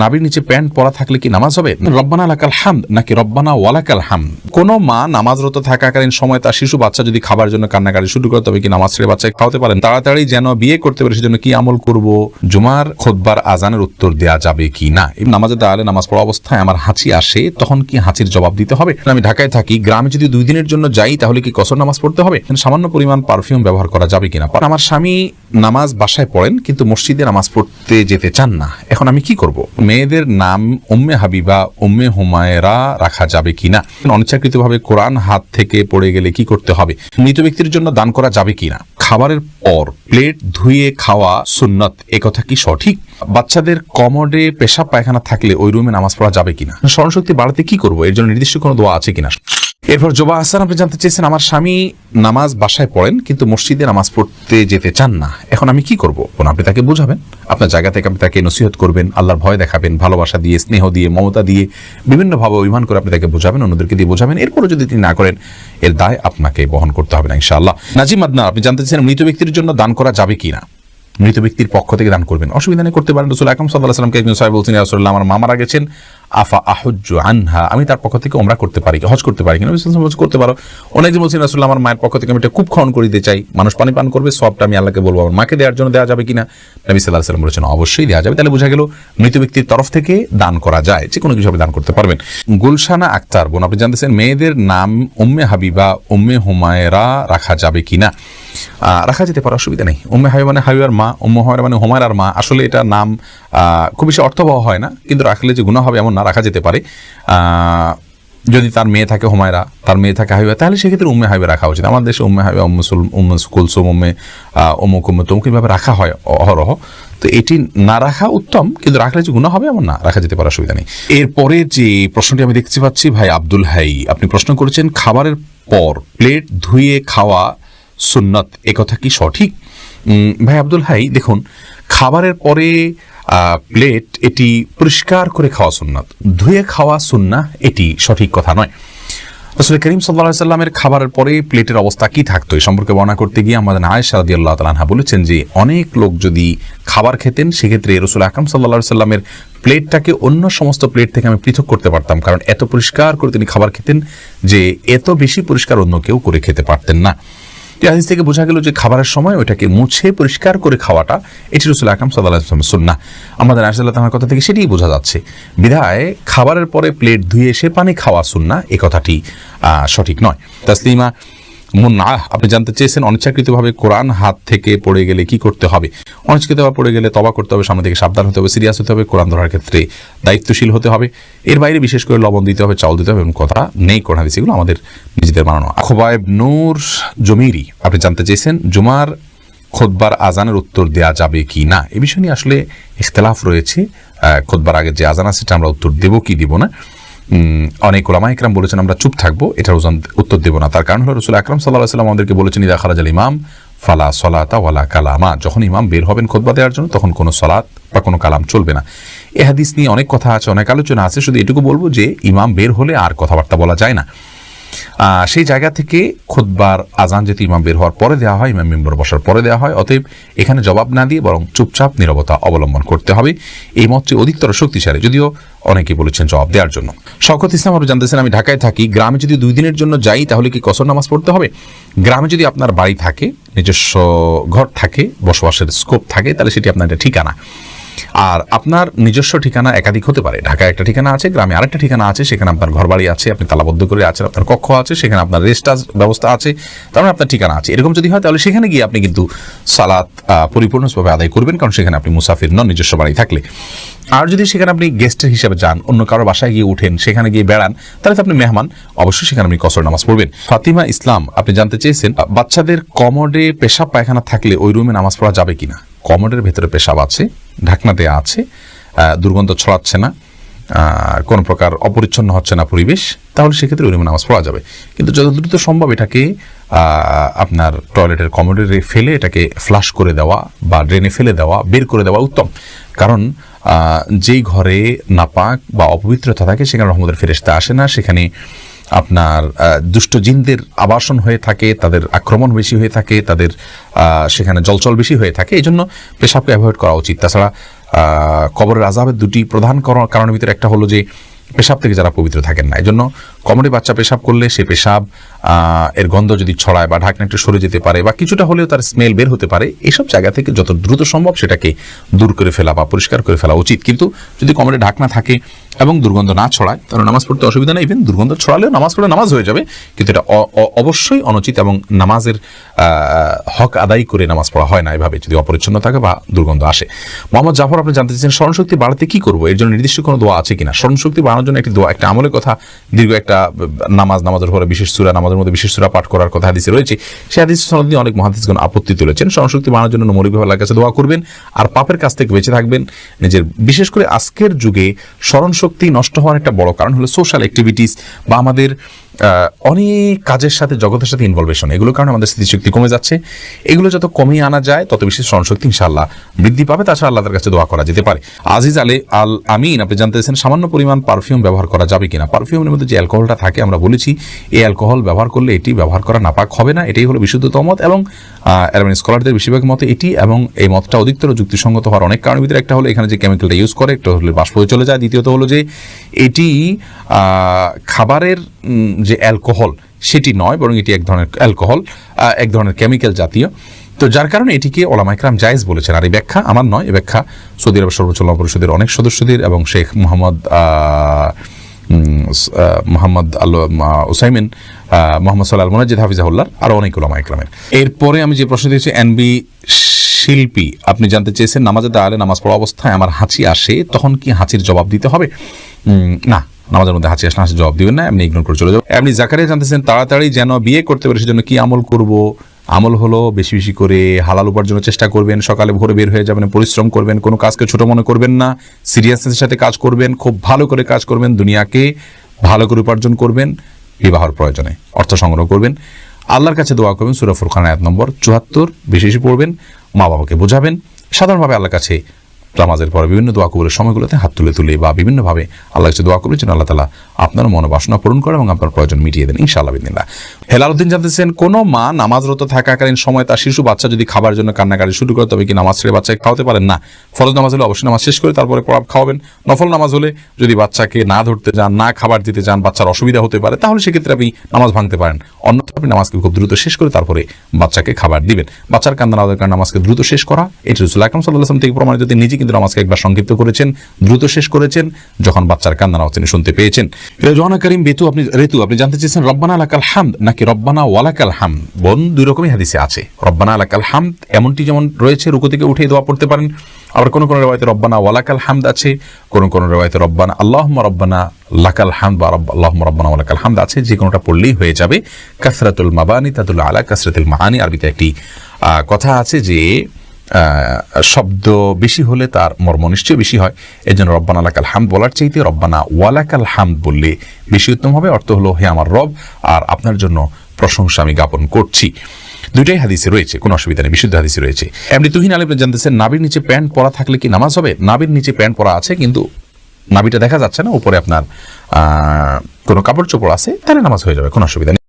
নাভির নিচে প্যান্ট পরা থাকলে কি নামাজ হবে? রব্বানা লাকাল হামদ নাকি রব্বানা ওয়ালাকাল হামদ? কোনো মা নামাজরত থাকাকালীন সময় তার শিশু বাচ্চা যদি খাবার জন্য কান্নাকাটি শুরু করে, তবে কি নামাজ ছেড়ে বাচ্চাকে খাওয়াতে পারেন? তাড়াতাড়ি যেন বিয়ে করতে পারে সেজন্য কি আমল করব? জুমার খুতবার আজানের উত্তর দেওয়া যাবে কি না? নামাজে দাঁড়ালে নামাজ পড়া অবস্থায় আমার হাঁচি আসে, তখন কি হাঁচির জবাব দিতে হবে? আমি ঢাকায় থাকি, গ্রামে যদি 2 দিনের জন্য যাই তাহলে কি কসর নামাজ পড়তে হবে? সামান্য পরিমাণ পারফিউম ব্যবহার করা যাবে কিনা? আমার স্বামী নামাজ বাসায় পড়েন কিন্তু মসজিদে নামাজ পড়তে যেতে চান না, এখন আমি কি করব? মেয়েদের নাম উম্মে হাবিবা, উম্মে হুমায়রা রাখা যাবে কিনা? অনিচ্ছাকৃতভাবে কোরআন হাত থেকে পড়ে গেলে কি করতে হবে? মৃত ব্যক্তির জন্য দান করা যাবে কিনা? খাবারের পর প্লেট ধুয়ে খাওয়া সুন্নত, একথা কি সঠিক? বাচ্চাদের কমোডে পেশাব পায়খানা থাকলে ওই রুমে নামাজ পড়া যাবে কিনা? স্মরণশক্তি বাড়াতে কি করব? এর জন্য নির্দিষ্ট কোনো দোয়া আছে কিনা? এরপর জোবা হাসান, আপনি জানতে চেয়েছেন আমার স্বামী নামাজ বাসায় পড়েন কিন্তু মসজিদে নামাজ পড়তে যেতে চান না, এখন আমি কি করব? আপনি তাকে বোঝাবেন, আপনার জায়গা থেকে আপনি তাকে নসিহত করবেন, আল্লাহর ভয় দেখাবেন, ভালোবাসা দিয়ে, স্নেহ দিয়ে, মমতা দিয়ে, বিভিন্নভাবে অভিমান করে আপনি তাকে বোঝাবেন, অন্যদেরকে দিয়ে বোঝাবেন। এরপরও যদি তিনি না করেন, এর দায় আপনাকে বহন করতে হবে না ইনশাআল্লাহ। নাজিম আদনান, আপনি জানতে চেয়েছেন মৃত ব্যক্তির জন্য দান করা যাবে কিনা? মৃত ব্যক্তির পক্ষ থেকে দান করবেন, অসুবিধা নেই, করতে পারেন। রাসূল আকরাম সাল্লাল্লাহু আলাইহি ওয়াসাল্লামকে একজন সাহাবী বলছেন, ইয়া রাসূলুল্লাহ, আমার মা মারা গেছেন, আফা আহুজ্জু আনহা, আমি তার পক্ষ থেকে উমরা করতে পারি, হজ করতে পারি কিনা? করতে পারো। অনেকজন বলছেন, রাসূলুল্লাহ, আমার মায়ের পক্ষ থেকে আমি একটা কূপ খনন করে দিতে চাই, মানুষ পানি পান করবে, সবটা আমি আল্লাহকে বলবো, আমার মাকে দেওয়ার জন্য দেওয়া যাবে কিনা? নবী সাল্লাল্লাহু আলাইহি ওয়াসাল্লাম বলেছেন অবশ্যই দেওয়া যাবে। তাহলে বোঝা গেল মৃত ব্যক্তির তরফ থেকে দান করা যায়, যে কোনো কিছু দান করতে পারবেন। গুলশানা আক্তার বোন, আপনি জানতেছেন মেয়েদের নাম উম্মে হাবিবা, উম্মে হুমায়রা রাখা যাবে কিনা? রাখা যেতে পারে, অসুবিধা নেই। উম্মে হাবিবা মানে হাবিবার মা, উম্মে হুমায়রা মানে হুমায়রার মা। আসলে এটা নাম খুব বেশি অর্থবহ হয় না, কিন্তু রাখলে যে গুনাহ হবে এমন না, রাখা যেতে পারে। যদি তার মেয়ে থাকে হুমায়রা, তার মেয়ে থাকে হাবিবা, তাহলে সেক্ষেত্রে উম্মে হাবিবা রাখা উচিত। আমাদের দেশে উম্মে হাবিবা, উম্মে কুলসুম, উম্মে অমুক উম্মে তমুক এইভাবে রাখা হয় অহরহ। তো এটি না রাখা উত্তম, কিন্তু রাখলে যে গুনাহ হবে এমন না, রাখা যেতে পারে, অসুবিধা নেই। এরপরে যে প্রশ্নটি আমি দেখতে পাচ্ছি, ভাই আব্দুল হাই, আপনি প্রশ্ন করেছেন খাবারের পর প্লেট ধুয়ে খাওয়া সুন্নত, একথা কি সঠিক? ভাই আব্দুল হাই, দেখুন, খাবারের পরে প্লেট এটি পরিষ্কার করে খাওয়া সুন্নাত, ধুয়ে খাওয়া সুন্নাহ এটি সঠিক কথা নয়। রাসূল করিম সাল্লাল্লাহু আলাইহি ওয়াসাল্লামের খাবারের পরে প্লেটের অবস্থা কি থাকতো এই সম্পর্কে বর্ণনা করতে গিয়ে আমাদের আয়েশা রাদিয়াল্লাহু তাআলা আনহা বলেছেন যে অনেক লোক যদি খাবার খেতেন, সেক্ষেত্রে রাসূল আকরাম সাল্লাল্লাহু আলাইহি ওয়াসাল্লামের প্লেটটাকে অন্য সমস্ত প্লেট থেকে আমি পৃথক করতে পারতাম, কারণ এত পরিষ্কার করে তিনি খাবার খেতেন যে এত বেশি পরিষ্কার অন্য কেউ করে খেতে পারতেন না। হাদিস থেকে বোঝা গেল যে খাবারের সময় ওইটাকে মুছে পরিষ্কার করে খাওয়াটা এটি রাসূল আকরাম সাল্লাল্লাহু আলাইহি ওয়াসাল্লামের সুন্নাহ। আমাদের আয়েশা রাদিয়াল্লাহু তাআলার কথা থেকে সেটাই বোঝা যাচ্ছে। বিধায় খাবারের পরে প্লেট ধুয়ে সে পানি খাওয়া সুন্নাহ, এই কথাটি সঠিক নয়। তাসলিমা মুনআহ, আপনি জানতে চেয়েছেন অনিচ্ছাকৃতভাবে কোরআন হাত থেকে পড়ে গেলে কি করতে হবে? অনিচ্ছাকৃতভাবে পড়ে গেলে তওবা করতে হবে, সামনে থেকে সাবধান হতে হবে, সিরিয়াস হতে হবে, কোরআন ধরার ক্ষেত্রে দায়িত্বশীল হতে হবে। এর বাইরে বিশেষ করে লবণ দিতে হবে, চাউল দিতে হবে এমন কথা নেই কোরআন হাদিসে, এগুলো আমাদের নিজেদের বানানো। খোবায়েব নূর জমিরি, আপনি জানতে চেয়েছেন জুমার খুতবার আজানের উত্তর দেওয়া যাবে কি না? এই বিষয় নিয়ে আসলে ইখতিলাফ রয়েছে। খুতবার আগে যে আজান আছে সেটা আমরা উত্তর দেব কি দিব না। অনেক উলামা ইকরাম বলেছেন আমরা চুপ থাকবো, এটার উত্তর দেব না। তার কারণ হলো রাসূল আকরাম সাল্লাল্লাহু আলাইহি ওয়াসাল্লাম আমাদেরকে বলেছেন, ইযা খারাজাল ইমাম ফালা সলাতা ওয়ালা কালামা, যখন ইমাম বের হবেন খুতবা দেওয়ার জন্য তখন কোনো সলাত বা কোনো কালাম চলবে না। এই হাদিস নিয়ে অনেক কথা আছে, অনেক আলোচনা আছে। শুধু এটুকু বলবো যে ইমাম বের হলে আর কথাবার্তা বলা যায় না। সেই জায়গা থেকে খুতবার আজান যেহেতু ইমাম বের হওয়ার পরে দেওয়া হয়, ইমাম মিম্বরে বসার পরে দেওয়া হয়, অতএব এখানে জবাব না দিয়ে বরং চুপচাপ নীরবতা অবলম্বন করতে হবে। এই মতটি অধিকতর শক্তিশালী, যদিও অনেকে বলেছেন জবাব দেওয়ার জন্য। শওকত ইসলাম, আপনি জানতেছেন আমি ঢাকায় থাকি, গ্রামে যদি 2 দিনের জন্য যাই তাহলে কি কসর নামাজ পড়তে হবে? গ্রামে যদি আপনার বাড়ি থাকে, নিজস্ব ঘর থাকে, বসবাসের স্কোপ থাকে, তাহলে সেটি আপনার একটা ঠিকানা। আর আপনার নিজস্ব ঠিকানা একাধিক হতে পারে। ঢাকায় একটা ঠিকানা আছে, গ্রামে আরেকটা ঠিকানা আছে, সেখানে আপনার ঘর বাড়ি আছে, আপনি তালাবদ্ধ করে আছেন, আপনার কক্ষ আছে, সেখানে আপনার রেস্ট ব্যবস্থা আছে, তার মানে আপনার ঠিকানা আছে। এরকম যদি হয় তাহলে সেখানে গিয়ে আপনি কিন্তু সালাত পরিপূর্ণভাবে আদায় করবেন, কারণ সেখানে আপনি মুসাফির নন নিজস্ব বাড়ি থাকলে। আর যদি সেখানে আপনি গেস্টের হিসেবে যান, অন্য কারো বাসায় গিয়ে উঠেন, সেখানে গিয়ে বেড়ান, তাহলে তো আপনি মেহমান, অবশ্যই সেখানে আপনি কসর নামাজ পড়বেন। ফাতিমা ইসলাম, আপনি জানতে চেয়েছেন বাচ্চাদের কমোডে পেশাব পায়খানা থাকলে ওই রুমে নামাজ পড়া যাবে কিনা? কমোডের ভেতরে পেশাব আছে, ঢাকনা দেয়া আছে, দুর্গন্ধ ছড়াচ্ছে না, কোনো প্রকার অপরিচ্ছন্ন হচ্ছে না পরিবেশ, তাহলে সেক্ষেত্রে ওই রুমে নামাজ পড়া যাবে। কিন্তু যত দ্রুত সম্ভব এটাকে আপনার টয়লেটের কমোডে ফেলে এটাকে ফ্লাশ করে দেওয়া বা ড্রেনে ফেলে দেওয়া, বের করে দেওয়া উত্তম। কারণ যেই ঘরে নাপাক বা অপবিত্রতা থাকে সেখানে রহমতের ফেরেশতা আসে না, সেখানে আপনার দুষ্ট জিনদের আবাসন হয়ে থাকে, তাদের আক্রমণ বেশি হয়ে থাকে, তাদের সেখানে জলচল বেশি হয়ে থাকে। এই জন্য পেশাবকে অ্যাভয়েড করা উচিত। তাছাড়া কবরের আযাবের দুটি প্রধান কারণের ভিতরে একটা হলো যে পেশাব থেকে যারা পবিত্র থাকেন না, এই জন্য কমরে বাচ্চা পেশাব করলে সে পেশাব এর গন্ধ যদি ছড়ায় বা ঢাকনা একটু সরে যেতে পারে বা কিছুটা হলেও তার স্মেল বের হতে পারে, এইসব জায়গা থেকে যত দ্রুত সম্ভব সেটাকে দূর করে ফেলা বা পরিষ্কার করে ফেলা উচিত। কিন্তু যদি কমরে ঢাকনা থাকে এবং দুর্গন্ধ না ছড়ায় তাহলে নামাজ পড়তে অসুবিধা নেই। ইভেন দুর্গন্ধ ছড়ালেও নামাজ পড়ে নামাজ হয়ে যাবে, কিন্তু এটা অবশ্যই অনুচিত এবং নামাজের হক আদায় করে নামাজ পড়া হয় না এভাবে যদি অপরিচ্ছন্ন থাকে বা দুর্গন্ধ আসে। মোহাম্মদ জাফর, আপনি জানতে চাইছেন স্মরণশক্তি বাড়াতে কি করবো, এর জন্য নির্দিষ্ট কোনো দোয়া আছে কিনা? স্মরণশক্তি বাড়ানোর জন্য একটি দোয়া, একটা আমলের কথা, দীর্ঘ একটা নামাজের পরে বিশেষ সূরা, নামাজের মধ্যে বিশেষ সূরা পাঠ করার কথা হাদিসে রয়েছে। সেই হাদিস সনদ নিয়ে অনেক মুহাদ্দিসগণ আপত্তি তুলেছেন। স্মরণশক্তি বাড়ানোর জন্য মৌলিকভাবে আল্লাহর কাছে দোয়া করবেন আর পাপের কাছ থেকে বেঁচে থাকবেন। নিজের বিশেষ করে আজকের যুগে স্মরণশক্তি নষ্ট হওয়ার একটা বড় কারণ হলো সোশ্যাল অ্যাক্টিভিটিস বা আমাদের অনেক কাজের সাথে, জগতের সাথে ইনভলভেশন, এগুলোর কারণে আমাদের স্মৃতিশক্তি কমে যাচ্ছে। এগুলো যত কমিয়ে আনা যায় তত বেশি স্মরণশক্তি ইনশাআল্লাহ বৃদ্ধি পাবে। তাছাড়া আল্লাহর কাছে দোয়া করা যেতে পারে। আজিজ আল আমিন, আপনি জানতে চাইছেন সামান্য পরিমাণ পারফিউম ব্যবহার করা যাবে কিনা? পারফিউমের মধ্যে যে অ্যালকোহলটা থাকে আমরা বলেছি এই অ্যালকোহল ব্যবহার করলে এটি ব্যবহার করা নাপাক হবে না, এটাই হলো বিশুদ্ধতম মত এবং অ্যারাবিক স্কলারদের বেশিরভাগ মতে এটি, এবং এই মতটা অধিকতর যুক্তিসঙ্গত হওয়ার অনেক কারণের ভিতরে একটা হলো এখানে যে কেমিক্যালটা ইউজ করে, একটা হলো বাষ্প হয়ে চলে যায়, দ্বিতীয়ত হলো যে এটি খাবারের যে অ্যালকোহল সেটি নয়, বরং এটি এক ধরনের অ্যালকোহল, এক ধরনের কেমিক্যাল জাতীয়। তো যার কারণে এটিকে ওলামা ইকরাম জায়েজ বলেছেন। আর এই ব্যাখ্যা আমার নয়, এই ব্যাখ্যা সৌদি আরব সর্বোচ্চ ওলামা পরিষদের অনেক সদস্যদের এবং শেখ মোহাম্মদ উসাইমিন, মোহাম্মদ সাল্লাহ আল মুনাজ্জিদ হাফিজাহুল্লাহর আরও অনেক ওলামা ইকরামের। এরপরে আমি যে প্রশ্ন দিয়েছি এনবি শিল্পী, আপনি জানতে চেয়েছেন নামাজের দাঁড়ালে নামাজ পড়া অবস্থায় আমার হাঁচি আসে, তখন কি হাঁচির জবাব দিতে হবে? না, নামাজের মধ্যে হাঁচি আসলে হাঁচির জবাব দিবেন না, এমনি ইগনোর করে চলে যাবে। এমনি জাকারিয়া জানতেছেন তাড়াতাড়ি যেন বিয়ে করতে পারে সেজন্য কি আমল করব? আমল হলো বেশি বেশি করে হালাল উপার্জনের চেষ্টা করবেন, সকালে ভোরে বের হয়ে যাবেন, পরিশ্রম করবেন, কোনো কাজকে ছোট মনে করবেন না, সিরিয়াসনেসের সাথে কাজ করবেন, খুব ভালো করে কাজ করবেন, দুনিয়াকে ভালো করে উপার্জন করবেন, বিবাহের প্রয়োজনে অর্থ সংগ্রহ করবেন, আল্লাহর কাছে দোয়া করবেন, সূরা ফুরকান আয়াত নম্বর ৭৪ বেশি বেশি পড়বেন, মা বাবাকে বোঝাবেন, সাধারণভাবে আল্লাহর কাছে নামাজের পরে বিভিন্ন দোয়া কবুলের সময়গুলোতে হাত তুলে বা বিভিন্নভাবে আল্লাহর কাছে দোয়া করবেন যেন আল্লাহ তাআলা আপনার মনোবাসনা পূরণ করে এবং আপনার প্রয়োজন মিটিয়ে দেন ইনশাআল্লাহ বিদিনিল্লাহ। হেলালউদ্দিন জানতেছেন কোনো মা নামাজরত থাকাকালীন সময় তার শিশু বাচ্চা যদি খাবার জন্য কান্নাকাটি শুরু করে তবে কি নামাজ ছেড়ে বাচ্চাকে খাওয়াতে পারেন? না, ফরজ নামাজ হলে অবশ্যই নামাজ শেষ করে তারপরে খাওয়াবেন। নফল নামাজ হলে যদি বাচ্চাকে না ধরতে যান, না খাবার দিতে যান, বাচ্চার অসুবিধা হতে পারে, তাহলে সেক্ষেত্রে আপনি নামাজ ভাঙতে পারেন। অন্যথা আপনি নামাজকে খুব দ্রুত শেষ করে তারপরে বাচ্চাকে খাবার দিবেন। বাচ্চার কান্না না দেওয়ার কারণে নামাজকে দ্রুত শেষ করা এটি রাসূল আকরাম সাল্লাল্লাহু আলাইহি ওয়াসাল্লাম থেকে প্রমাণিত। তিনি নিজে কিন্তু নামাজকে একবার সংক্ষিপ্ত করেছেন, দ্রুত শেষ করেছেন যখন বাচ্চার কান্না আওয়াজ তিনি শুনতে পেয়েছেন। জওয়ানা করিম ঋতু, আপনি জানতে চেয়েছেন রব্বানা লাকাল হামদ নাকি রব্বানা ওয়ালাকাল হামদ? বোন দুই রকমই হাদিসে আছে। রব্বানা লাকাল হামদ এমনটি যেমন রয়েছে রুকু থেকে উঠে দোয়া পড়তে পারেন, আবার কোন কোন রিওয়ায়াতে রব্বানা ওয়ালাকাল হামদ আছে, কোন কোন রিওয়ায়াতে রব্বানা আল্লাহুম্মা রব্বানা লাকাল হামদ বা আল্লাহুম্মা রব্বানা ওয়ালাকাল হামদ আছে। যে কোনটা পড়লেই হয়ে যাবে। কাসরাতুল মাবানি তাদুল্লু আলা কাসরাতিল মাআনি, আরবিতে একটি কথা আছে যে শব্দ বেশি হলে তার মর্ম নিশ্চয় বেশি হয়। এই জন্য রব্বানা লাকাল হামদ বলার চাইতে রব্বানা ওয়ালাকাল হামদ বললে বেশি উত্তম হবে। অর্থ হলো হে আমার রব, আর আপনার জন্য প্রশংসা আমি জ্ঞাপন করছি। দুইটাই হাদিসে রয়েছে, কোনো অসুবিধা নেই, বিশুদ্ধ হাদিসে রয়েছে। এমনি তুহিন আলী জানতেছেন নাবির নিচে প্যান্ট পরা থাকলে কি নামাজ হবে? নাবির নিচে প্যান্ট পরা আছে কিন্তু নাবিটা দেখা যাচ্ছে না, উপরে আপনার কোনো কাপড় চোপড় আছে, তাহলে নামাজ হয়ে যাবে, কোনো অসুবিধা নেই।